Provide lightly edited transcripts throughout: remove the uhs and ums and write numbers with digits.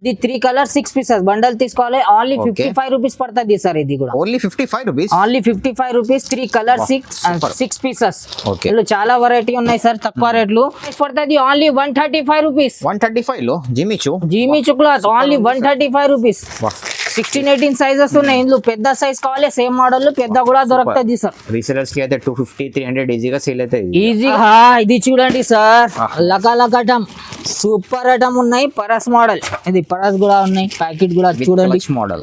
ఇది 3 colour 6 pieces bundle తీసుకోవాలి. Only 55 rupees పడుతుంది సార్. ఇది కూడా only 55 rupees. Only 55 rupees 3 colour 6 pieces. ఇందులో చాలా వెరైటీ ఉన్నాయి సార్. తక్కువ రేట్లు పడుతుంది. Only 135 rupees. 135 లో Jimmy Choo cloth only 135 rupees. 16-18 sizes ఉన్నాయి. ఇందులో పెద్ద సైజ్ కావాలి సేమ్ మోడల్ పెద్ద కూడా దొరుకుతుంది సార్. రీసెలర్స్ కి అయితే 250-300 ఈజీగా సేల్ అవుతాయి. ఈజీగా ఇది చూడండి సార్. లకాలకటం సూపర్ ఐటమ్ ఉన్నాయి. పరస్ మోడల్ ఇది పరస్ కూడా ఉన్నాయి. ప్యాకెట్ కూడా చూడండి మోడల్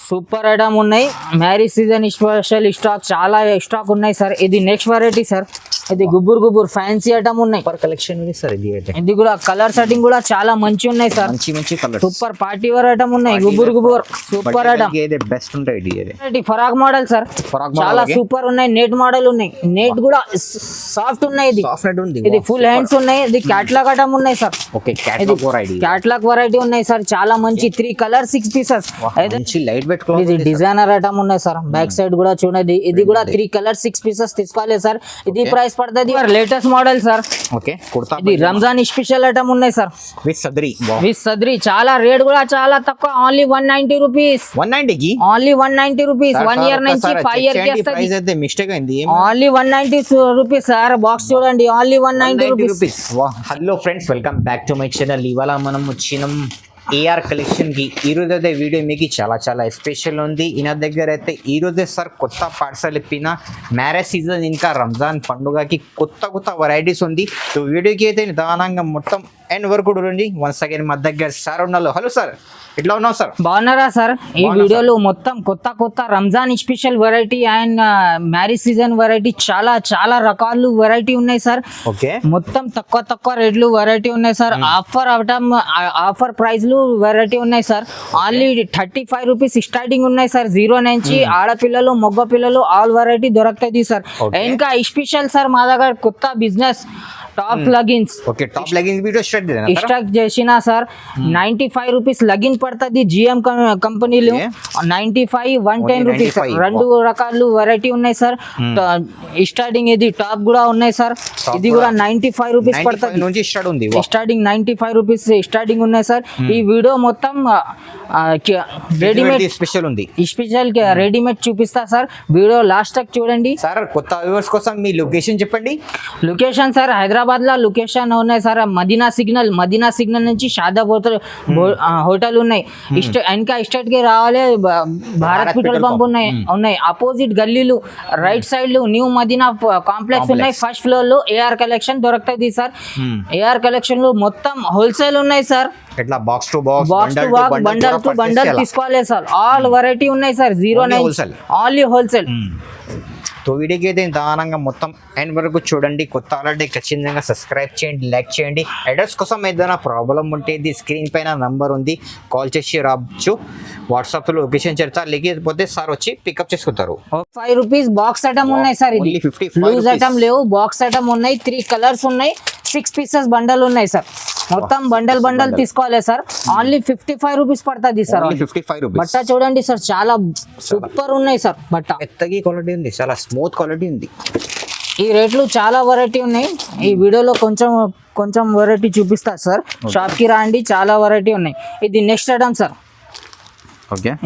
సూపర్ ఐటమ్ ఉన్నాయి. మ్యారేజ్ సీజన్ స్పెషల్ స్టాక్ చాలా స్టాక్ ఉన్నాయి సార్. ఇది నెక్స్ట్ వెరైటీ సార్. ఇది గుబ్బుర్ ఫ్యాన్సీ ఐటమ్ ఉన్నాయి. సూపర్ కలెక్షన్ ఉంది సార్. ఇది కూడా కలర్ సెట్టింగ్ కూడా చాలా మంచి ఉన్నాయి సార్. మంచి colour super party wear item ఉన్నాయి. గుబ్బుర్ సూపర్ ఐటమ్ బెస్ట్ ఉంటాయి. Frock model sir. చాలా సూపర్ ఉన్నాయి. నెట్ మోడల్ ఉన్నాయి. నెట్ కూడా సాఫ్ట్ ఉన్నాయి. ఇది ఫుల్ హ్యాండ్స్ ఉన్నాయి. ఇది క్యాట్లాగ్ ఐటమ్ ఉన్నాయి సార్. క్యాట్లాగ్ వెరైటీ ఉన్నాయి సార్. చాలా మంచి 3 కలర్ 6 పీసెస్. ఇది డిజైనర్ ఐటమ్ ఉన్నాయి సార్. బ్యాక్ సైడ్ కూడా చూడండి. ఇది కూడా 3 కలర్ 6 పీసెస్ తీసుకోవాలి సార్. ఇది ప్రైస్ పడుతుంది. Latest model sir. ఇది రంజాన్ స్పెషల్ ఐటమ్ ఉన్నాయి సార్. విత్ సద్రి చాలా రేట్ కూడా చాలా తక్కువ. Only 190 rupees. Only 190 rupees. 1 year నుంచి 5 ఇయర్ కి వస్తుంది. Only 190 rupees sir. బాక్స్ చూడండి. Only 190 rupees. Hello friends, welcome back to my channel. ఇవాళ మనం వచ్చినాం ఏఆర్ కలెక్షన్ కి. ఈరోజు అయితే వీడియో మీకు చాలా స్పెషల్ ఉంది. ఈయన దగ్గర అయితే ఈరోజే సార్ కొత్త పార్సల్ ఇప్పిన మ్యారేజ్ సీజన్ ఇంకా రంజాన్ పండుగకి కొత్త వెరైటీస్ ఉంది. సో వీడియోకి అయితే నిదానంగా మొత్తం ఎండ్ వరకు చూడండి. వన్స్ అగైన్ మా దగ్గర సార్ ఉన్నారు. హలో సార్, ఎట్లా ఉన్నావు సార్? బాగున్నారా సార్? ఈ వీడియోలో మొత్తం కొత్త Ramzan special variety and marriage season variety చాలా రకాలు వెరైటీ ఉన్నాయి సార్. మొత్తం తక్కువ రేట్లు వెరైటీ ఉన్నాయి సార్. ఆఫర్ ప్రైస్ వెరైటీ ఉన్నాయి సార్. ఓన్లీ 35 రూపీస్ స్టార్టింగ్ ఉన్నాయి సార్. 0 నుంచి ఆడపిల్లలు మగ పిల్లలు ఆల్ వెరైటీ దొరుకుతుంది సార్. ఇంకా స్పెషల్ సార్ మా దగ్గర కొత్త బిజినెస్ టాప్ లగిన్స్. స్టాక్ చేసిన సార్ 95 రూపీస్ లగిన్ పడుతుంది. జిఎం కంపెనీలో 95 110 రూపీస్. 2 రకాలు వెరైటీ ఉన్నాయి సార్. స్టార్టింగ్ ఇది టాప్ కూడా ఉన్నాయి సార్. ఇది కూడా 95 రూపీస్ పడుతుంది. స్టార్టింగ్ 95 రూపీస్ స్టార్టింగ్ ఉన్నాయి సార్. ఈ వీడియో మొత్తం రెడీమేడ్ స్పెషల్ ఉంది. స్పెషల్ రెడీమేడ్ చూపిస్తా సార్. వీడియో లాస్ట్ తక్ చూడండి సార్. కొత్త వ్యూవర్స్ కోసం మీ లొకేషన్ చెప్పండి. లొకేషన్ సార్ హైదరాబాద్ లో లొకేషన్ ఉన్నాయి సార్. మదీనా సిగ్నల్ నుంచి షాదాబ్ హోటల్ ఉన్నాయి. ఇంకా స్టేట్ కి రావాలి. భారత్ పెట్రోల్ పంప్ ఉన్నాయి. అపోజిట్ గల్లీలు రైట్ సైడ్ లో న్యూ మదీనా కాంప్లెక్స్ ఉన్నాయి. ఫస్ట్ ఫ్లోర్ లో ఏఆర్ కలెక్షన్ దొరుకుతుంది సార్. ఏఆర్ కలెక్షన్ లో మొత్తం హోల్సేల్ ఉన్నాయి sir. Box to box bundle to bundle తీసుకోవాలి సార్. ఆల్ వెరైటీ ఉన్నాయి సార్. 0 నుంచి ఓన్లీ హోల్సేల్. సో వీడియోకి అయితే దానంగా మొత్తం ఎండ్ వరకు చూడండి. కొత్త ఆల్రెడీ ఖచ్చితంగా సబ్స్క్రైబ్ చేయండి, లైక్ చేయండి. అడ్రస్ కోసం ఏదైనా ప్రాబ్లం ఉంటే ఇది స్క్రీన్ పైన నంబర్ ఉంది, కాల్ చేసి రావచ్చు. వాట్సాప్లో లొకేషన్ చెప్తా, లేకపోతే సార్ వచ్చి పికప్ చేసుకుంటారు. 5 రూపీస్ బాక్స్ ఐటమ్ ఉన్నాయి సార్. ఇది లూజ్ ఐటమ్ లేవు, బాక్స్ ఐటమ్ ఉన్నాయి. 3 కలర్స్ ఉన్నాయి. 6 పీసెస్ బండల్ ఉన్నాయి సార్. మొత్తం బండల్ తీసుకోవాలి సార్. ఓన్లీ 55 రూపీస్ పడుతుంది సార్. బట్ట చూడండి సార్, చాలా సూపర్ ఉన్నాయి సార్. బట్ట మెత్తగా క్వాలిటీ ఉంది, చాలా స్మూత్ క్వాలిటీ ఉంది. ఈ రేట్లు చాలా వెరైటీ ఉన్నాయి. ఈ వీడియోలో కొంచెం వెరైటీ చూపిస్తా సార్. షాప్ కి రాండి, చాలా వెరైటీ ఉన్నాయి. ఇది నెక్స్ట్ ఐటమ్ సార్.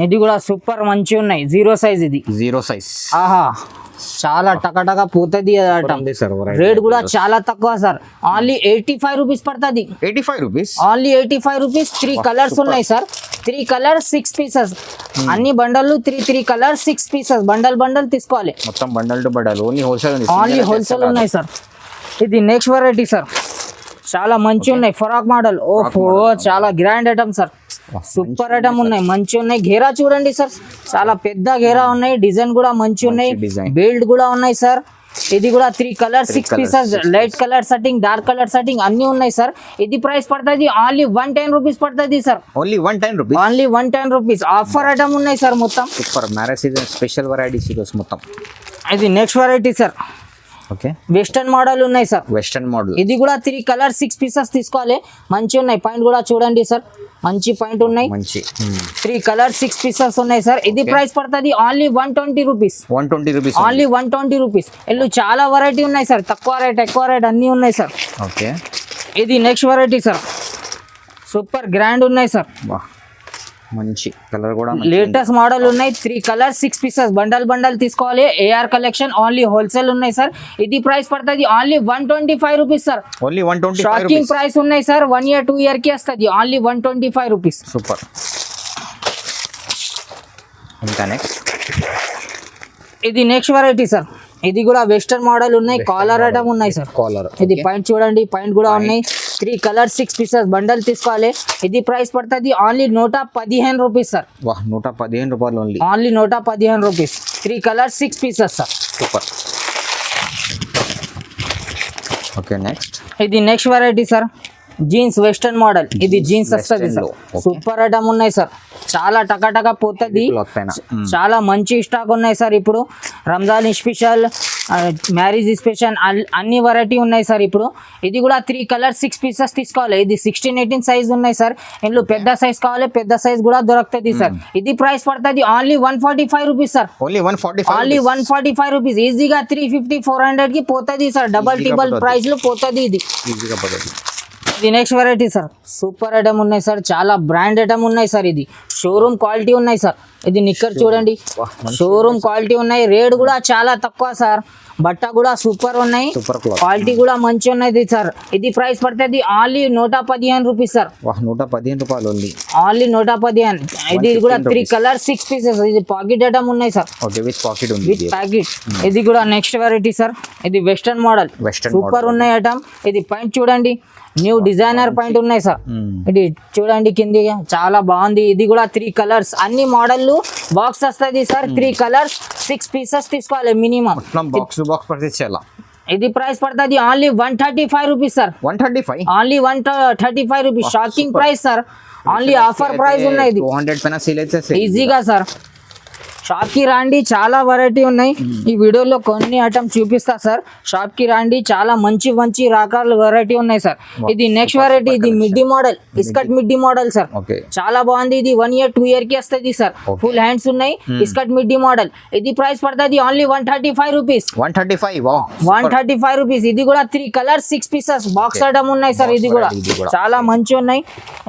ఇది కూడా సూపర్ మంచి ఉన్నాయి. 0 సైజ్. ఇది 0 సైజ్. ఆహా, చాలా టకటక పోతుంది. రేట్ కూడా చాలా తక్కువ సార్. ఓన్లీ 85 రూపీస్ పడుతుంది. 85 రూపీస్. Only 85 rupees. 3 కలర్స్ ఉన్నాయి సార్. 3 colour 6 pieces. అన్ని బండల్ 3 కలర్ 6 పీసెస్. బండల్ తీసుకోవాలి. మొత్తం bundle to bundle. Only wholesale ఉన్నాయి సార్. ఇది నెక్స్ట్ వెరైటీ సార్. చాలా మంచి ఉన్నాయి. ఫరాక్ మోడల్. ఓహో, చాలా grand item sir. Super item ఉన్నాయి, మంచి ఉన్నాయి. ఘేరా చూడండి సార్, చాలా పెద్ద ఘేరా ఉన్నాయి. డిజైన్ కూడా మంచి ఉన్నాయి. బెల్ట్ కూడా ఉన్నాయి సార్. ఇది కూడా 3 colour 6 pieces. Light colour setting, dark colour setting అన్ని ఉన్నాయి సార్. ఇది ప్రైస్ పడుతుంది ఓన్లీ 110 రూపీస్ పడుతుంది sir. Only 110 rupees. Offer item ఉన్నాయి సార్. మొత్తం super marriage season special varieties మొత్తం. ఇది next variety sir. Western model ఉన్నాయి సార్. Western model. ఇది కూడా 3 కలర్ 6 పీసెస్ తీసుకోవాలి. మంచి ఉన్నాయి. పాయింట్ కూడా చూడండి సార్, మంచి పాయింట్ ఉన్నాయి. 3 కలర్ 6 పీసెస్ ఉన్నాయి సార్. ఇది ప్రైస్ పడుతుంది ఓన్లీ 120 రూపీస్. Only 120 rupees. ఇల్లు చాలా వెరైటీ ఉన్నాయి సార్. తక్కువ రేట్ ఎక్కువ రేట్ అన్ని ఉన్నాయి సార్. ఓకే. ఇది next variety sir. Super grand ఉన్నాయి సార్. వా మంచి కలర్ కూడా లేటెస్ట్ మోడల్ ఉన్నాయి. 3 కలర్స్ 6 పీసెస్ బండల్ తీసుకోవాలి. ఏఆర్ కలెక్షన్ ఓన్లీ హోల్సేల్ ఉన్నాయి సార్. ఇది ప్రైస్ పడుతుంది only 125 rupees sir. Only 125 shocking price ఉన్నాయి సార్. 1 year 2 year కి వస్తుంది ఓన్లీ 125 రూపీస్. సూపర్. ఇంకా నెక్స్ట్ ఇది నెక్స్ట్ వెరైటీ సార్. ఇది కూడా వెస్టర్న్ మోడల్ ఉన్నాయి. కాలర్ ఐటమ్ ఉన్నాయి సార్. కాలర్ ఇది పాయింట్ చూడండి, పాయింట్ కూడా ఉన్నాయి. 3 కలర్స్ 6 పీసెస్ బండల్ తీసుకోవాలి. ఇది ప్రైస్ పడుతుంది ఓన్లీ 115 రూపీస్ సార్. వా 115 రూపాయలు only. Only 115 rupees. 3 colours 6 pieces sir. Super. Okay next ఇది next variety sir. Jeans western model. ఇది జీన్స్ వస్తుంది సార్. సూపర్ ఐటమ్ ఉన్నాయి సార్. చాలా టకాటకా పోతుంది. చాలా మంచి స్టాక్ ఉన్నాయి సార్. ఇప్పుడు రంజాన్ స్పెషల్, మ్యారేజ్ స్పెషల్ అన్ని వెరైటీ ఉన్నాయి సార్. ఇప్పుడు ఇది కూడా 3 కలర్స్ 6 పీసెస్ తీసుకోవాలి. ఇది 16-18 సైజ్ ఉన్నాయి సార్. ఇందులో పెద్ద సైజ్ కావాలి, పెద్ద సైజ్ కూడా దొరుకుతుంది సార్. ఇది ప్రైస్ పడుతుంది only 145 rupees sir. Only 145 rupees. ఈజీగా 350-400 కి పోతుంది సార్. డబల్ టిబల్ ప్రైస్ లో పోతుంది ఇది. ఈజీగా పోతుంది. ఇది next variety sir. Super item ఉన్నాయి సార్. చాలా బ్రాండ్ ఐటమ్ ఉన్నాయి సార్. ఇది షోరూమ్ క్వాలిటీ ఉన్నాయి సార్. ఇది నిక్కర్ చూడండి, షోరూమ్ క్వాలిటీ ఉన్నాయి. రేట్ కూడా చాలా తక్కువ సార్. బట్ట కూడా సూపర్ ఉన్నాయి. క్వాలిటీ కూడా మంచి ఉన్నది సార్. ఇది ప్రైస్ పడుతుంది ఓన్లీ 115 రూపీస్ సార్. 115 రూపాయలు ఓన్లీ. ఓన్లీ 115. ఇది కూడా 3 కలర్స్ 6 పీసెస్. ఇది పాకెట్ ఐటమ్ ఉన్నాయి సార్. ఓకే విత్ పాకెట్ ఉంది. With packet. ఇది కూడా నెక్స్ట్ వెరైటీ సార్. ఇది వెస్టర్న్ మోడల్. సూపర్ ఉన్నాయి ఐటమ్. ఇది పాయింట్ చూడండి, న్యూ డిజైనర్ పాయింట్ ఉన్నాయి సార్. ఇది చూడండి కింది చాలా బాగుంది. ఇది కూడా 3 కలర్స్. అన్ని మోడల్ బాక్స్ వస్తుంది సార్. 3 కలర్స్ 6 పీసెస్ తీసుకోవాలి మినిమం. బాక్స్ పర్చేస్ చేయాలా. ఇది ప్రైస్ పడుతుంది only 135 rupees sir. 135 only 135 rupees. Shocking price sir. Only offer price ఉన్నాయి. ఇది 200 పైన సేల్ అయితే ఈజీగా సార్. షాప్ కి రండి, చాలా వెరైటీ ఉన్నాయి. ఈ వీడియోలో కొన్ని ఐటమ్ చూపిస్తా సార్. షాప్ కి రండి, చాలా మంచి మంచి రకాల వెరైటీ ఉన్నాయి సార్. ఇది నెక్స్ట్ వెరైటీ. ఇది మిడ్డీ మోడల్, ఇస్కట్ మిడ్డీ మోడల్ సార్. చాలా బాగుంది. ఇది 1 year 2 year కి వస్తుంది సార్. ఫుల్ హ్యాండ్స్ ఉన్నాయి. ఇస్కట్ మిడ్డీ మోడల్. ఇది ప్రైస్ పడుతుంది ఓన్లీ 135 రూపీస్. 135 రూపీస్. ఇది కూడా 3 కలర్స్ 6 పీసెస్ బాక్స్ ఐటమ్ ఉన్నాయి సార్. ఇది కూడా చాలా మంచి ఉన్నాయి.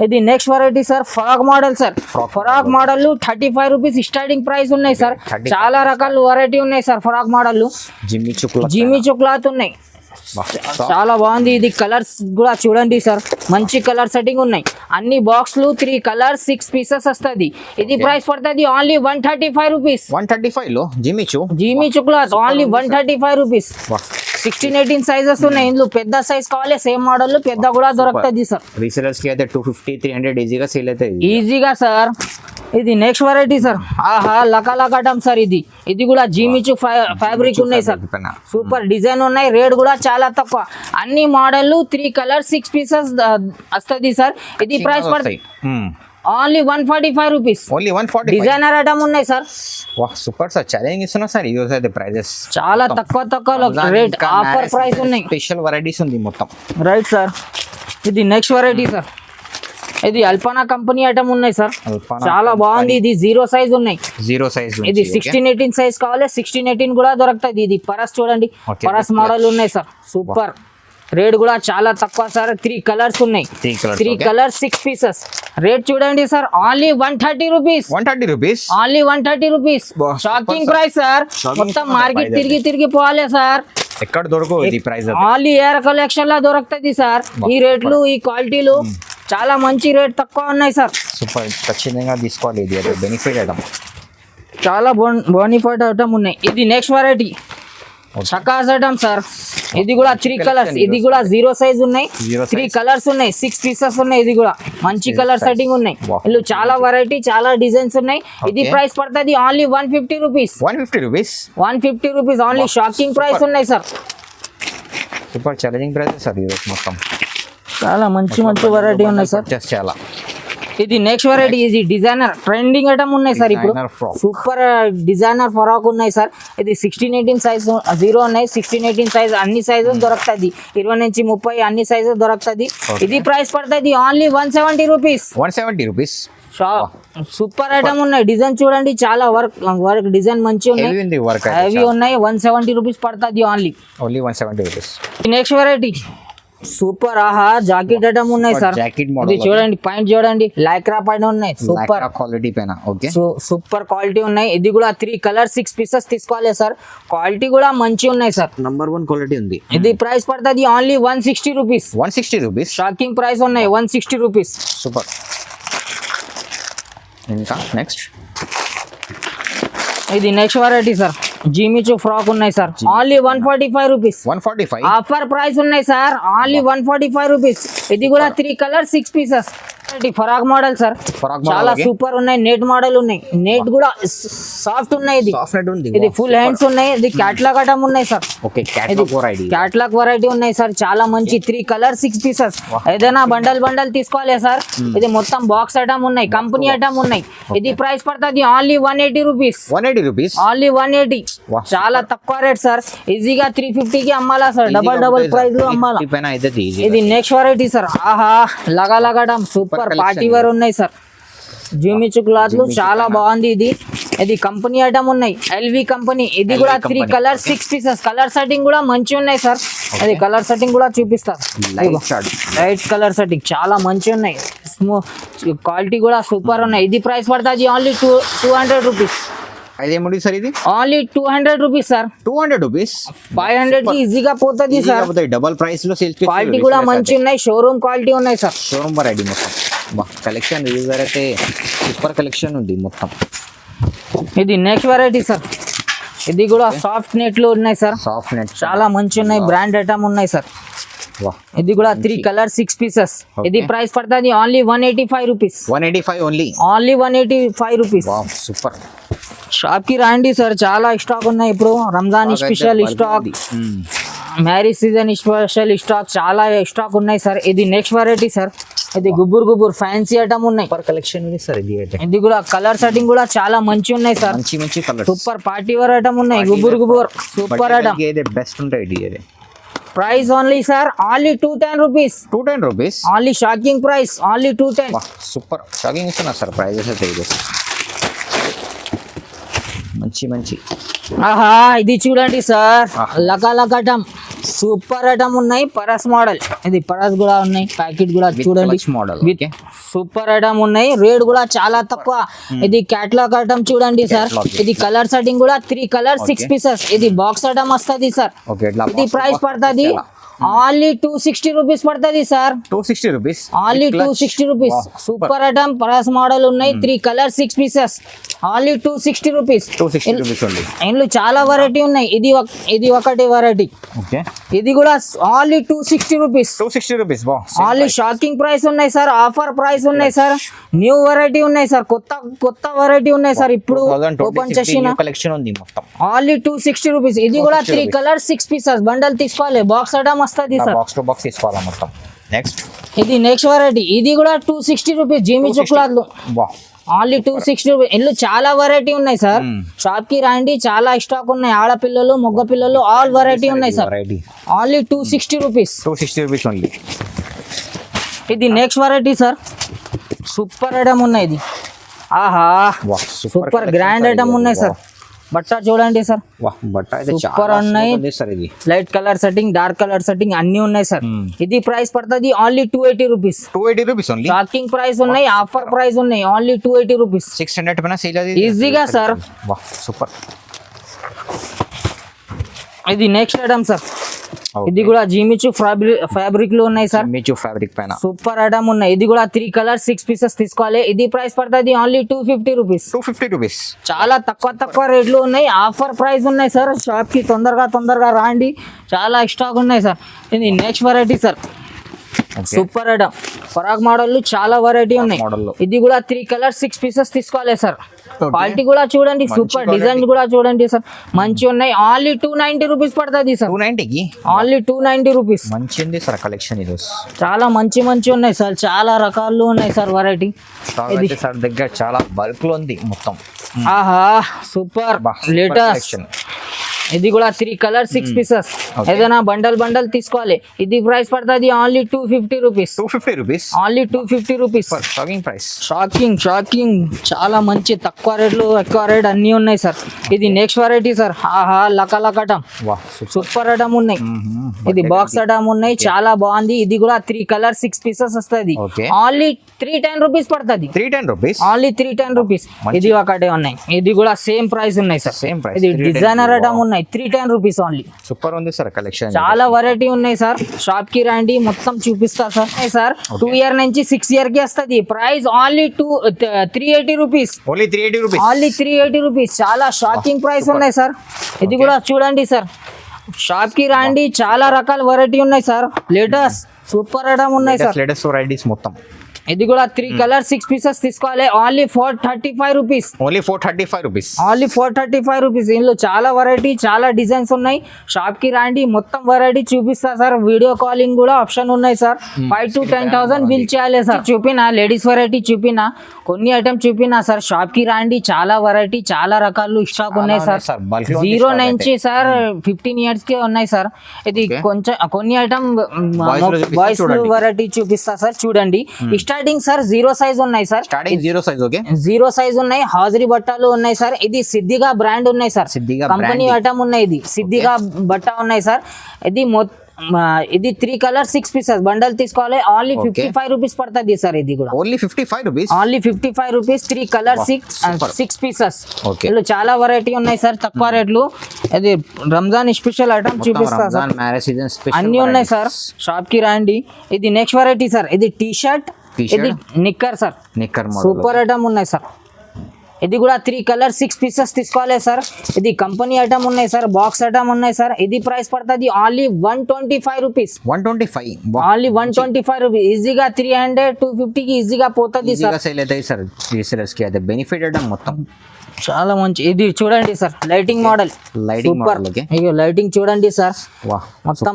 ఇది next variety sir. Frock model sir. Frock model 35 rupees starting price ఉన్నాయి సార్. చాలా రకాల వెరైటీ ఉన్నాయి సార్. ఫ్రాక్ మోడల్ జిమ్మి చుక్లాత్ ఉన్నాయి. చాలా బాగుంది. ఇది కలర్స్ కూడా చూడండి సార్. మంచి కలర్ సెట్టింగ్ ఉన్నాయి. అన్ని బాక్స్లు 3 కలర్స్ 6 పీసెస్ వస్తుంది. ఇది ప్రైస్ పడుతుంది ఓన్లీ 135 రూపీస్. 135 లో జిమ్మి చుక్లాత్ ఓన్లీ 135 రూపీస్. 16-18 సైజెస్ ఉన్నాయి. ఇందులో పెద్ద సైజ్ కావాలి, సేమ్ మోడల్ పెద్ద కూడా దొరుకుతుంది సార్. రీసేలర్స్ కి అయితే 250-300 ఈజీగా సేల్ అవుతాయి. ఈజీగా సార్. ఇది నెక్స్ట్ వెరైటీ సార్. ఆహా లకాలకటం సార్. ఇది కూడా జీమిచు ఫ్యాబ్రిక్ ఉన్నాయి సార్. సూపర్ డిజైన్ ఉన్నాయి. రేట్ కూడా చాలా తక్కువ. అన్ని మోడల్ 3 కలర్స్ 6 పీసెస్ వస్తుంది సార్. ఇది ప్రైస్ పడుతుంది ఓన్లీ 145 రూపీస్. డిజైనర్ ఐటమ్ ఉన్నాయి సార్. Super sir. ఛాలెంజ్ ఇస్తున్నా సార్. ఈరోజు అయితే ప్రైజెస్ చాలా తక్కువ రేట్ ఆఫర్ ప్రైస్ ఉన్నాయి. స్పెషల్ వెరైటీస్ ఉంది మొత్తం. Right sir. ఇది నెక్స్ట్ వెరైటీ సార్. ఇది అల్పనా కంపెనీ ఐటమ్ ఉన్నాయి సార్. చాలా బాగుంది. ఇది 0 సైజ్ ఉన్నాయి. ఇది 16-18 సైజ్ కావాలి. 16-18 కూడా దొరుకుతుంది. ఇది పరస్ చూడండి, పరస్ మోడల్ ఉన్నాయి సార్. సూపర్. రేట్ కూడా చాలా తక్కువ సార్. 3 కలర్స్ ఉన్నాయి. 3 కలర్స్ 6 పీసెస్. రేట్ చూడండి sir. Only 130 rupees. Only 130 rupees. Shocking price sir. మొత్తం మార్కెట్ తిరిగి పోవాలి సార్. ఎక్కడ దొరకవు ఇది ప్రైస్. ఓన్లీ ఏఆర్ కలెక్షన్ లా దొరుకుతుంది సార్. ఈ రేట్లు, ఈ క్వాలిటీలు చాలా మంచి రేట్ తక్కువ ఉన్నాయి సార్. సూపర్. ఖచ్చితంగా తీసుకోవాలి. ఇది బెనిఫిట్ ఐటమ్. చాలా బోనిఫైట్ ఐటమ్ ఉన్నాయి. ఇది నెక్స్ట్ వెరైటీ షకాస్ ఐటమ్ సార్. ఇది కూడా 3 కలర్స్. ఇది కూడా 0 సైజ్ ఉన్నాయి. 3 కలర్స్ ఉన్నాయి. 6 పీసెస్ ఉన్నాయి. ఇది కూడా మంచి కలర్ సెట్టింగ్ ఉన్నాయి. ఇందులో చాలా వెరైటీ, చాలా డిజైన్స్ ఉన్నాయి. ఇది ప్రైస్ పడుతుంది only 150 rupees. 150 rupees only. Shocking price ఉన్నాయి sir. Super challenging price sir. ఇది మొత్తం చాలా మంచి వెరైటీ ఉన్నాయి సార్. చాలా. ఇది నెక్స్ట్ వెరైటీ. ఇది డిజైనర్ ట్రెండింగ్ ఐటమ్ ఉన్నాయి సార్. ఇప్పుడు సూపర్ డిజైనర్ ఫ్రాక్ ఉన్నాయి సార్. ఇది 16-18 సైజ్ 0 ఉన్నాయి. 16-18 సైజ్ అన్ని సైజెస్ దొరుకుతుంది. 20 నుంచి 30 అన్ని సైజెస్ దొరుకుతుంది. ఇది ప్రైస్ పడుతుంది ఓన్లీ 170 రూపీస్. సూపర్ ఐటమ్ ఉన్నాయి. డిజైన్ చూడండి. చాలా వర్క్ డిజైన్ మంచి ఉన్నాయి. హెవీ ఉన్నాయి. 170 రూపీస్ పడుతుంది only. 170 rupees. Next variety super ఆహా జాకెట్ ఐటమ్ ఉన్నాయి సార్ జాకెట్ ఇది మోడల్ చూడండి పాయింట్ చూడండి లైక్రా పైన ఉన్నాయి సూపర్ క్వాలిటీ పైన ఓకే సూపర్ క్వాలిటీ ఉన్నాయి ఇది కూడా 3 కలర్ 6 పీసెస్ తీసుకోవాలి సార్ క్వాలిటీ కూడా మంచి ఉన్నాయి సార్ నంబర్ 1 క్వాలిటీ ఉంది ఇది ప్రైస్ పడుతుంది only 160 rupees 160 rupees shocking price ఉన్నాయి 160 రూపీస్ సూపర్ ఇంకా నెక్స్ట్ ఇది next variety sir Jimmy Choo frock ఉన్నాయి sir only 145 rupees 145 offer price ఉన్నాయి సార్ ఓన్లీ 145 రూపీస్ ఇది కూడా 3 colour 6 pieces frock model sir చాలా సూపర్ ఉన్నాయి నెట్ మోడల్ ఉన్నాయి నెట్ కూడా సాఫ్ట్ ఉన్నాయి ఇది సాఫ్ట్ ఉంది ఇది ఫుల్ హ్యాండ్స్ ఉన్నాయి ఇది క్యాట్లాగ్ ఐటమ్ ఉన్నాయి sir okay catalogue variety catalogue variety ఉన్నాయి సార్ చాలా మంచి 3 కలర్ 6 పీసెస్ ఏదైనా బండల్ తీసుకోవాలి సార్ ఇది మొత్తం బాక్స్ ఐటమ్ ఉన్నాయి కంపెనీ ఐటమ్ ఉన్నాయి ఇది ప్రైస్ పడుతుంది ఓన్లీ 180 రూపీస్ 180 రూపీస్ ఓన్లీ 180 చాలా తక్కువ రేట్ సార్ ఈజీగా 350 కి అమ్మాలా సార్ డబల్ ప్రైస్ లో అమ్మాలా ఇది నెక్స్ట్ వెరైటీ సార్ ఆహా లగాడమ్ సూపర్ పార్టీ వేర్ ఉన్నాయి సార్ జిమిచూ క్లాత్లు చాలా బాగుంది ఇది కంపెనీ ఐటమ్ ఉన్నాయి ఎల్వి కంపెనీ ఇది కూడా 3 కలర్ 6 పీసెస్ కలర్ సెట్టింగ్ కూడా మంచి ఉన్నాయి సార్ అది కలర్ సెట్టింగ్ కూడా చూపిస్తారు లైట్ కలర్ సెట్టింగ్ చాలా మంచి ఉన్నాయి క్వాలిటీ కూడా సూపర్ ఉన్నాయి ఇది ప్రైస్ పడుతుంది ఓన్లీ 200 రూపీస్ అదేముంది సార్ ఇది ఓన్లీ 200 రూపీస్ సార్ 200 రూపీస్ 500 కి ఈజీగా పోతుంది సార్ డబల్ ప్రైస్ లో సేల్స్ క్వాలిటీ కూడా మంచి ఉన్నాయి షోరూమ్ క్వాలిటీ ఉన్నాయి సార్ షోరూమ్ వెరైటీ మొత్తం కలెక్షన్ యూజర్ అయితే సూపర్ కలెక్షన్ ఉంది మొత్తం ఇది నెక్స్ట్ వెరైటీ సార్ ఇది కూడా సాఫ్ట్ నెట్ లో ఉన్నాయి సార్ సాఫ్ట్ నెట్ చాలా మంచి ఉన్నాయి బ్రాండ్ ఐటమ్ ఉన్నాయి సార్ ఇది కూడా 3 కలర్ 6 పీసెస్ ఇది ప్రైస్ పడుతుంది only 185 rupees 185 only 185 rupees super shop కి రండి సార్ చాలా స్టాక్ ఉన్నాయి ఇప్పుడు Ramzan special stock marriage season special stock చాలా స్టాక్ ఉన్నాయి సార్ ఇది నెక్స్ట్ వెరైటీ సార్ ఇది గుబ్బుర్ ఫ్యాన్సీ ఐటమ్ ఉన్నాయి కలెక్షన్ ఉంది సార్ ఇది కూడా కలర్ సెట్టింగ్ కూడా చాలా మంచి ఉన్నాయి సార్ మంచి colour super party wear item ఉన్నాయి గుబ్బుర్ సూపర్ ఐటమ్ బెస్ట్ ఉంటాయి price only sir only 210 rupees 210 rupees only shocking price only 210 super shocking ఇస్తున్నా సార్ ప్రైజెస్ అయితే ఇది మంచి ఆహా ఇది చూడండి సార్ లకాటం సూపర్ ఐటమ్ ఉన్నాయి పరస్ మోడల్ ఇది పరస్ కూడా ఉన్నాయి ప్యాకెట్ కూడా చూడండి మోడల్ సూపర్ ఐటమ్ ఉన్నాయి రేట్ కూడా చాలా తక్కువ ఇది క్యాట్లాగ్ ఐటమ్ చూడండి సార్ ఇది కలర్ సెట్టింగ్ కూడా 3 కలర్ 6 పీసెస్ ఇది బాక్స్ ఐటమ్ వస్తుంది సార్ ఇది ప్రైస్ పడుతుంది ఓన్లీ 260 రూపీస్ పడుతుంది sir 260 rupees only 260 rupees super item Paras model ఉన్నాయి 3 colour 6 pieces only 260 rupees only ఇందులో చాలా వెరైటీ ఉన్నాయి ఇది ఒకటి వెరైటీ ఓకే ఇది కూడా only 260 rupees only shocking price ఉన్నాయి సార్ ఆఫర్ ప్రైస్ ఉన్నాయి సార్ న్యూ వెరైటీ ఉన్నాయి సార్ కొత్త వెరైటీ ఉన్నాయి సార్ ఇప్పుడు ఓపెన్ చేసిన కలెక్షన్ ఉంది మొత్తం ఓన్లీ 260 రూపీస్ ఇది కూడా 3 కలర్ 6 పీసెస్ బండల్ తీసుకోవాలి బాక్స్ ఐటమ్ వస్తుంది సార్ బాక్స్ టు బాక్స్ తీసుకోవాలా మొత్తం నెక్స్ట్ ఇది నెక్స్ట్ వెరైటీ ఇది కూడా 260 రూపీస్ జిమిచూ క్లాత్లు ఓన్లీ 260 రూపీస్ ఇందులో చాలా వెరైటీ ఉన్నాయి సార్ షాప్ కి రండి చాలా స్టాక్ ఉన్నాయి ఆడపిల్లలు మగ పిల్లలు ఆల్ వెరైటీ ఉన్నాయి సార్ ఓన్లీ 260 రూపీస్ ఓన్లీ ఇది next variety sir super item ఉన్నాయి ఇది ఆహా సూపర్ గ్రాండ్ ఐటమ్ ఉన్నాయి సార్ బట్ట చూడండి సార్ సూపర్ ఉన్నాయి light colour setting dark colour setting అన్ని ఉన్నాయి సార్ ఇది ప్రైస్ పడుతుంది only 280 rupees only shocking price ఉన్నాయి ఆఫర్ ప్రైస్ ఉన్నాయి ఓన్లీ 280 రూపీస్ 600 పైన సేల్ అది ఈజీగా సార్ సూపర్ ఇది నెక్స్ట్ ఐటమ్ సార్ ఇది కూడా జిమిచూ ఫ్యాబ్రిక్ లో ఉన్నాయి సార్ జిమిచూ ఫ్యాబ్రిక్ పైన సూపర్ ఐటమ్ ఉన్నాయి ఇది కూడా 3 కలర్ 6 పీసెస్ తీసుకోవాలి ఇది ప్రైస్ పడుతుంది ఓన్లీ 250 రూపీస్ చాలా తక్కువ రేట్లు ఉన్నాయి ఆఫర్ ప్రైస్ ఉన్నాయి సార్ షాప్ కి తొందరగా రాండి చాలా స్టాక్ ఉన్నాయి సార్ ఇది next variety sir super item ఫరాక్ model చాలా వెరైటీ ఉన్నాయి ఇది కూడా 3 కలర్ 6 పీసెస్ తీసుకోవాలి సార్ క్వాలిటీ కూడా చూడండి సూపర్ డిజైన్ కూడా చూడండి సార్ మంచి ఉన్నాయి ఓన్లీ 290 రూపీస్ పడుతుంది సార్ 290 కి ఓన్లీ 290 రూపీస్ మంచి ఉంది సార్ కలెక్షన్ ఇది చాలా మంచి ఉన్నాయి సార్ చాలా రకాలు ఉన్నాయి సార్ వెరైటీ ఇది సార్ దగ్గర చాలా బల్క్ లో ఉంది మొత్తం ఆహా సూపర్ లేటెస్ట్ ఇది కూడా 3 కలర్ 6 పీసెస్ ఏదైనా బండల్ తీసుకోవాలి ఇది ప్రైస్ పడుతుంది only 250 rupees 250 rupees only 250 rupees shocking price shocking చాలా మంచి తక్కువ రేట్లు ఎక్కువ రేట్ అన్నీ ఉన్నాయి సార్ ఇది నెక్స్ట్ వెరైటీ సార్ ఆహా లకటం వాహ్ సూపర్ ఐటమ్ ఉన్నాయి ఇది బాక్స్ ఐటమ్ ఉన్నాయి చాలా బాగుంది ఇది కూడా 3 కలర్ 6 పీసెస్ వస్తుంది Okay. ఓన్లీ 310 రూపీస్ పడుతుంది 310 రూపీస్ ఓన్లీ 310 రూపీస్ ఇది ఒకటే ఉన్నాయి ఇది కూడా సేమ్ ప్రైస్ ఉన్నాయి సార్ సేమ్ ప్రైస్ ఇది డిజైనర్ ఐటమ్ ఉన్నాయి 310 రూపీస్ ఓన్లీ సూపర్ ఉంది సార్ కలెక్షన్ చాలా వెరైటీ ఉన్నాయి సార్ షాప్ కి రండి మొత్తం చూపిస్తా సార్ 2 ఇయర్ నుంచి 6 ఇయర్ కి వస్తుంది price only 380 rupees only 380 rupees only 380 rupees చాలా షాకింగ్ ప్రైస్ ఉన్నాయి సార్ ఇది కూడా చూడండి సార్ షాప్ కి రండి చాలా రకాల వెరైటీ ఉన్నాయి సార్ లేటెస్ట్ సూపర్ ఐటమ్ ఉన్నాయి సార్ లేటెస్ట్ వెరైటీస్ మొత్తం ఇది కూడా 3 కలర్ 6 పీసెస్ తీసుకోవాలి only 435 rupees only 435 rupees only 435 rupees ఇందులో చాలా వెరైటీ చాలా డిజైన్స్ ఉన్నాయి షాప్ కి రండి మొత్తం వెరైటీ చూపిస్తా సార్ వీడియో కాలింగ్ కూడా ఆప్షన్ ఉన్నాయి సార్ 5 to 10,000 బిల్ చేయాలి సార్ చూపినా లేడీస్ వెరైటీ చూపినా కొన్ని ఐటమ్ చూపినా సార్ షాప్ కి రండి చాలా వెరైటీ చాలా రకాలు స్టాక్ ఉన్నాయి సార్ జీరో నుంచి సార్ 15 ఇయర్స్ కి ఉన్నాయి సార్ ఇది కొంచెం కొన్ని ఐటమ్ బాయ్స్ వెరైటీ చూపిస్తా సార్ చూడండి స్టార్టింగ్ సార్ 0 సైజ్ ఉన్నాయి sir starting 0 size okay 0 size ఉన్నాయి హాజరీ బట్టలు ఉన్నాయి సార్ ఇది సిద్దిగా బ్రాండ్ ఉన్నాయి సార్ కంపెనీ ఐటమ్ ఉన్నాయి ఇది సిద్దిగా బట్ట ఉన్నాయి సార్ ఇది ఇది 3 కలర్ 6 పీసెస్ బండల్ తీసుకోవాలి ఓన్లీ 55 రూపీస్ పడుతుంది సార్ ఇది కూడా only 55 rupees only 55 rupees 3 colour 6 pieces ఇందులో చాలా వెరైటీ ఉన్నాయి సార్ తక్కువ రేట్లు ఇది రంజాన్ స్పెషల్ ఐటమ్ చూపిస్తా సార్ మ్యారేజ్ సీజన్ స్పెషల్ అన్ని ఉన్నాయి సార్ షాప్ కి రండి ఇది నెక్స్ట్ వెరైటీ సార్ ఇది టీ షర్ట్ ఇది నిక్కర్ సార్ నిక్కర్ సూపర్ ఐటమ్ ఉన్నాయి సార్ ఇది కూడా 3 కలర్ 6 పీసెస్ తీసుకోవాలి సార్ ఇది కంపెనీ ఐటమ్ ఉన్నాయి సార్ బాక్స్ ఐటమ్ ఉన్నాయి సార్ ఇది ప్రైస్ పడుతుంది ఓన్లీ 125 రూపీస్ 125 ఓన్లీ 125 రూపీస్ ఈజీగా 300 250 కి ఈజీగా పోతుంది సార్ సేల్ అవుతాయి సార్ రీసెలర్స్ కి అదే బెనిఫిట్ ఐటమ్ మొత్తం చాలా మంచి ఇది చూడండి సార్ లైటింగ్ మోడల్ సూపర్ అయ్యో లైటింగ్ చూడండి సార్ మొత్తం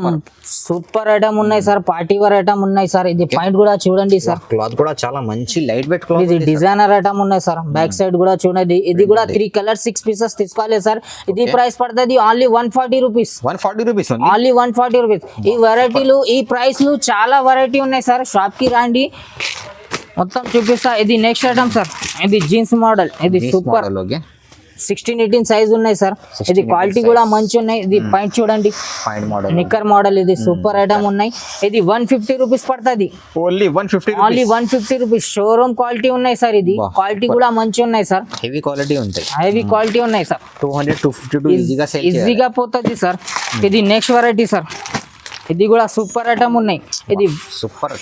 సూపర్ ఐటమ్ ఉన్నాయి సార్ పార్టీ వేర్ ఐటమ్ ఉన్నాయి సార్ ఇది పాయింట్ కూడా చూడండి సార్ క్లాత్ కూడా చాలా మంచి లైట్ వెయిట్ క్లాత్ ఇది డిజైనర్ ఐటమ్ ఉన్నాయి సార్ బ్యాక్ సైడ్ కూడా చూడండి ఇది కూడా 3 కలర్ 6 పీసెస్ తీసుకోవాలి సార్ ఇది ప్రైస్ పడుతుంది only 140 rupees 140 rupees only 140 rupees ఈ వెరైటీలు ఈ ప్రైస్లు చాలా వెరైటీ ఉన్నాయి సార్ షాప్ కి రండి మొత్తం చూపిస్తా ఇది నెక్స్ట్ ఐటమ్ సార్ ఇది జీన్స్ మోడల్ ఇది సూపర్ 16-18 సైజ్ ఉన్నాయి సార్ ఇది క్వాలిటీ కూడా మంచి ఉన్నాయి ఇది పాయింట్ చూడండి నిక్కర్ మోడల్ ఇది సూపర్ ఐటమ్ ఉన్నాయి ఇది 150 రూపీస్ పడుతుంది ఓన్లీ 150 రూపీస్ షోరూమ్ క్వాలిటీ ఉన్నాయి సార్ ఇది క్వాలిటీ కూడా మంచి ఉన్నాయి సార్ హెవీ క్వాలిటీ ఉంటాయి హెవీ క్వాలిటీ ఉన్నాయి సార్ 200-250 ఈజీగా పోతుంది సార్ ఇది నెక్స్ట్ వెరైటీ సార్ ఇది కూడా సూపర్ ఐటమ్ ఉన్నాయి ఇది సూపర్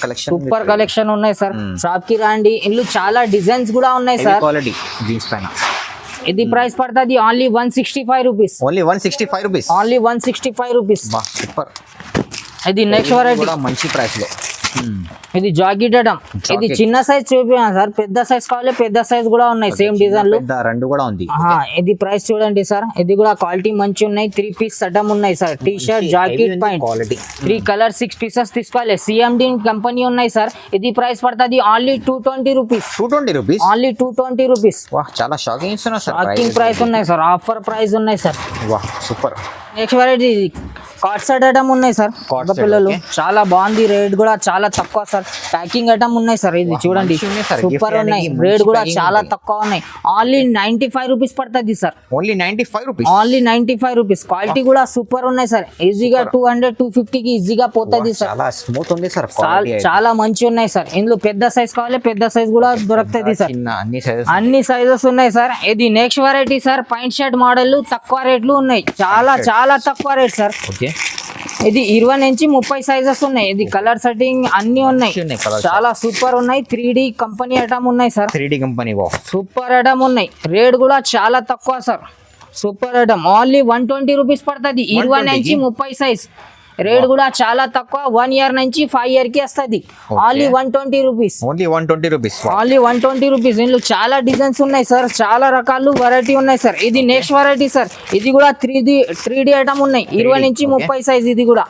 కలెక్షన్ ఉన్నాయి సార్ షాప్ కి రండి ఇందులో చాలా డిజైన్స్ కూడా ఉన్నాయి సార్ క్వాలిటీ జీన్స్ పైన ఇది ప్రైస్ పడుతుంది only 165 rupees only 165 rupees only 165 rupees super ఇది నెక్స్ట్ వెరైటీ మంచి ప్రైస్ లో ఇది జాకెట్ ఐటమ్ ఇది చిన్న సైజ్ చూపినా సార్ పెద్ద సైజ్ కావాలి పెద్ద సైజ్ కూడా ఉన్నాయి సేమ్ డిజైన్ లో రెండు కూడా ఉంది ఇది ప్రైస్ చూడండి సార్ ఇది కూడా క్వాలిటీ మంచి ఉన్నాయి 3 పీస్ ఐటమ్ ఉన్నాయి sir T shirt jacket point quality 3 colour 6 pieces తీసుకోవాలి సిఎండి కంపెనీ ఉన్నాయి సార్ ఇది ప్రైస్ పడుతుంది ఓన్లీ 220 రూపీస్ ఓన్లీ 220 రూపీస్ చాలా షాకింగ్ ఇస్తున్నా సార్ షాకింగ్ ప్రైస్ ఉన్నాయి సార్ ఆఫర్ ప్రైస్ ఉన్నాయి sir super next variety card set item ఉన్నాయి సార్ పిల్లలు చాలా బాగుంది రేట్ కూడా చాలా తక్కువ సార్ ప్యాకింగ్ ఐటమ్ ఉన్నాయి సార్ ఇది చూడండి సూపర్ ఉన్నాయి రేట్ కూడా చాలా తక్కువ ఉన్నాయి ఓన్లీ 95 రూపీస్ పడుతుంది సార్ ఓన్లీ 95 రూపీస్ క్వాలిటీ కూడా సూపర్ ఉన్నాయి సార్ ఈజీగా 200-250 కి ఈజీగా పోతుంది సార్ చాలా స్మూత్ ఉంది సార్ చాలా మంచి ఉన్నాయి సార్ ఇందులో పెద్ద సైజ్ కావాలి పెద్ద సైజ్ కూడా దొరుకుతుంది సార్ అన్ని సైజెస్ ఉన్నాయి సార్ ఇది next variety sir pant shirt model తక్కువ రేట్లు ఉన్నాయి చాలా తక్కువ రేట్ సార్ ఇది 20 నుంచి 30 సైజెస్ ఉన్నాయి ఇది కలర్ సెట్టింగ్ అన్ని ఉన్నాయి చాలా సూపర్ ఉన్నాయి 3D కంపెనీ ఐటమ్ ఉన్నాయి sir 3D company super item ఉన్నాయి రేట్ కూడా చాలా తక్కువ sir super item only 120 rupees పడుతుంది 20 నుంచి 30 సైజ్ రేట్ కూడా చాలా తక్కువ 1 year నుంచి 5 year కి వస్తుంది only 120 rupees only 120 rupees only 120 rupees ఇందులో చాలా డిజైన్స్ ఉన్నాయి సార్ చాలా రకాలు వెరైటీ ఉన్నాయి సార్ ఇది నెక్స్ట్ వెరైటీ సార్ ఇది కూడా 3D ఐటమ్ ఉన్నాయి 20 నుంచి 30 సైజ్ ఇది కూడా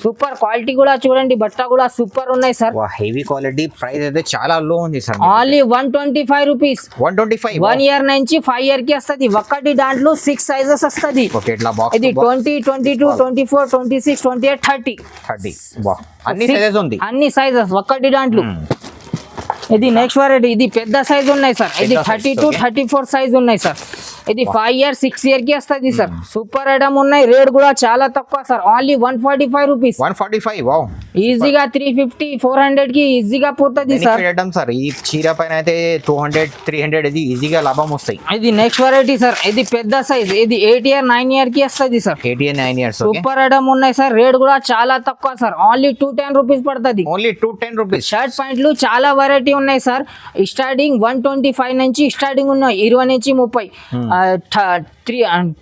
సూపర్ క్వాలిటీ కూడా చూడండి బట్ట కూడా సూపర్ ఉన్నాయి సార్ హెవీ క్వాలిటీ ప్రైస్ అయితే చాలా లో ఉంది సార్ ఓన్లీ 125 రూపీస్ 125 1 year నుంచి 5 year కి వస్తుంది ఒక్కటి దాంట్లో 6 సైజెస్ వస్తుంది ఓకే ఇట్లా బాక్స్ ఇది 20 22 24 26 28 30 వావ్ అన్ని సైజెస్ ఉంది అన్ని సైజెస్ ఒక్కటి దాంట్లో ఇది నెక్స్ట్ వెరైటీ ఇది పెద్ద సైజ్ ఉన్నాయి సార్ ఇది 32 34 సైజ్ ఉన్నాయి సార్ ఇది 5 year 6 year కి వస్తుంది సార్ సూపర్ ఐటమ్ ఉన్నాయి రేట్ కూడా చాలా తక్కువ సార్ ఓన్లీ 145 రూపీస్ 145 వావ్ ఈజీగా 350 400 కి ఈజీగా పోతుంది సార్ ఐటమ్ సార్ ఈ చీర పైన అయితే 200 300 ఇది ఈజీగా లాభం వస్తాయి ఇది నెక్స్ట్ వెరైటీ సార్ ఇది పెద్ద సైజ్ ఇది 8 year 9 year కి వస్తుంది sir 8 year 9 years super item ఉన్నాయి సార్ రేట్ కూడా చాలా తక్కువ సార్ ఓన్లీ 210 రూపీస్ పడుతుంది ఓన్లీ 210 రూపీస్ షర్ట్ ప్యాంట్లు చాలా వెరైటీ ఉన్నాయి సార్ స్టార్టింగ్ 125 నుంచి స్టార్టింగ్ ఉన్నాయి 20 నుంచి 30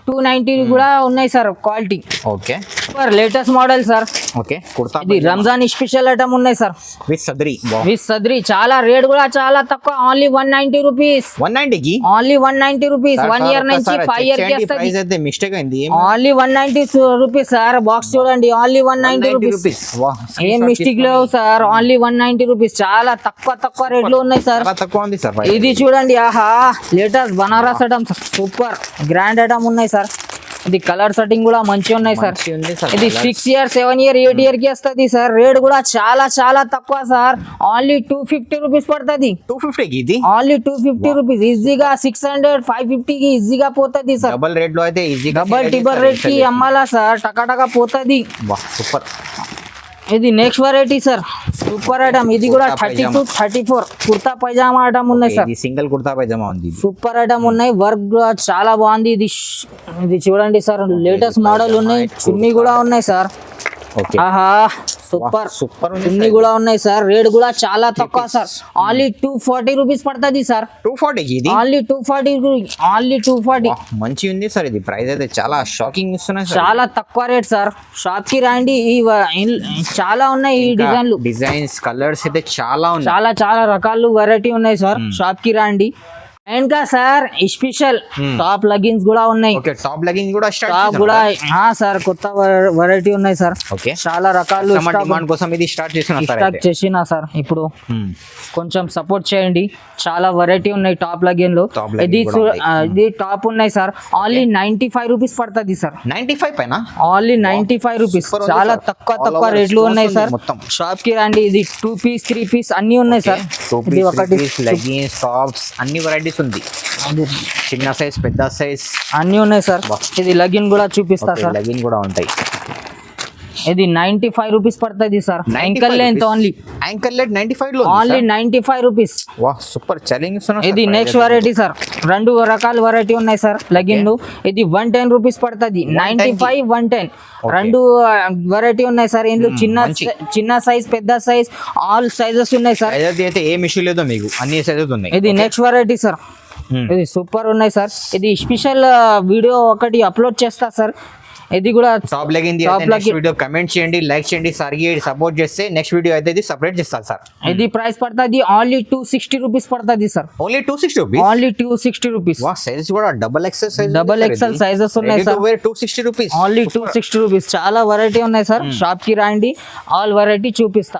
290 కూడా ఉన్నాయి sir quality okay super latest model sir okay kurta ఇది రంజాన్ స్పెషల్ ఐటమ్ ఉన్నాయి సార్ విత్ సదరి విత్ సదరి చాలా రేట్ కూడా చాలా తక్కువ ఓన్లీ 190 రూపీస్ 190 కి ఓన్లీ 190 రూపీస్ 1 year నుంచి 5 year కి వస్తుంది ప్రైస్ అయితే మిస్టేక్ అయింది ఓన్లీ 190 రూపీస్ సార్ బాక్స్ చూడండి ఓన్లీ 190 రూపీస్ ఏం మిస్టేక్ లేవు సార్ ఓన్లీ 190 రూపీస్ చాలా తక్కువ రేట్లు ఉన్నాయి సార్ చాలా తక్కువ ఉంది సార్ ఇది చూడండి ఆహా latest Banaras item super grand item ఉన్నాయి సార్ ఇది కలర్ సెట్టింగ్ కూడా మంచిగా ఉన్నాయి సార్ ఇది 6 year 7 year 8 year కి వస్తుంది సార్ రేట్ కూడా చాలా తక్కువ సార్ ఓన్లీ 250 రూపీస్ పడుతుంది 250 కి ఇది ఓన్లీ 250 రూపీస్ ఈజీగా 600 550 కి ఈజీగా పోతుంది సార్ డబుల్ రేట్ లో అయితే ఈజీగా డబుల్ టిబల్ రేట్ కి అమ్మాలా సార్ టకా పోతుంది సూపర్ ఇది next variety sir super item ఇది కూడా 32 34 కుర్తా పైజామా ఐటమ్ ఉన్నాయి సార్ ఇది సింగిల్ కుర్తా పైజామా ఉంది సూపర్ ఐటమ్ ఉన్నాయి వర్క్ కూడా చాలా బాగుంది ఇది ఇది చూడండి సార్ లేటెస్ట్ మోడల్ ఉన్నాయి చున్నీ కూడా ఉన్నాయి సార్ ఓకే ఆహా సూపర్ సూపర్ చున్నీ కూడా ఉన్నాయి సార్ రేట్ కూడా చాలా తక్కువ సార్ ఓన్లీ 240 రూపీస్ పడుతుంది సార్ 240 కి ఇది ఓన్లీ 240 మంచి ఉంది సార్ ఇది ప్రైస్ అయితే చాలా షాకింగ్ ఇస్తున్నాయి సార్ చాలా తక్కువ రేట్ సార్ షాప్ కి రండి ఈ చాలా ఉన్నాయి ఈ డిజైన్లు డిజైన్స్ కలర్స్ అయితే చాలా ఉన్నాయి చాలా రకాలు వెరైటీ ఉన్నాయి సార్ షాప్ కి రండి ఇంకా సార్ స్పెషల్ టాప్ లెగ్గిన్స్ కూడా ఉన్నాయి ఓకే టాప్ లెగ్గింగ్ కూడా టాప్ కూడా సార్ కొత్త వెరైటీ ఉన్నాయి సార్ ఓకే చాలా రకాలు డిమాండ్ కోసం ఇది స్టార్ట్ చేసిన సార్ ఇప్పుడు కొంచెం సపోర్ట్ చేయండి చాలా వెరైటీ ఉన్నాయి టాప్ లెగ్గిన్ లో ఇది టాప్ ఉన్నాయి సార్ ఓన్లీ 95 రూపీస్ పడుతుంది సార్ 95 పైన ఓన్లీ 95 రూపీస్ చాలా తక్కువ రేట్లు ఉన్నాయి సార్ షాప్ కి రండి ఇది 2 పీస్ 3 పీస్ అన్ని ఉన్నాయి సార్ ఇది ఒకటి లెగ్గిన్స్ టాప్స్ అన్ని వెరైటీస్ ఉంది చిన్న సైజ్ పెద్ద సైజ్ అన్ని ఉన్నాయి సార్ ఇది లెగ్గిన్ కూడా చూపిస్తా సార్ లెగ్గిన్ కూడా ఉంటాయి ఇది 95 రూపీస్ పడుతుంది sir ankle length only ankle length 95 లో ఓన్లీ 95 రూపీస్ వాహ్ సూపర్ ఛాలెంజ్ ఇస్తున్నారు ఇది నెక్స్ట్ వెరైటీ సార్ రెండు రకాల వెరైటీ ఉన్నాయి సార్ లెగ్గిన్ ఇది 110 రూపీస్ పడుతుంది 95 110 రెండు వెరైటీ ఉన్నాయి సార్ ఇందులో చిన్న సైజ్ పెద్ద సైజ్ ఆల్ సైజెస్ ఉన్నాయి సార్ అయితే ఏం ఇష్యూ లేదు మీకు అన్ని సైజెస్ ఉన్నాయి ఇది నెక్స్ట్ వెరైటీ సార్ ఇది సూపర్ ఉన్నాయి సార్ ఇది స్పెషల్ వీడియో ఒకటి అప్లోడ్ చేస్తా సార్ ఇది కూడా top legging next video comment చేయండి లైక్ చేయండి సార్ సపోర్ట్ చేస్తే నెక్స్ట్ వీడియో అయితే ఇది సెపరేట్ చేస్తారు సార్ ఇది ప్రైస్ పడుతుంది ఓన్లీ 260 రూపీస్ పడుతుంది sir only 260 rupees only 260 rupees వా సైజ్ కూడా డబుల్ ఎక్సెల్ సైజెస్ ఉన్నాయి సార్ 260 రూపీస్ ఓన్లీ 260 రూపీస్ చాలా వెరైటీ ఉన్నాయి సార్ షాప్ కి రండి ఆల్ వెరైటీ చూపిస్తా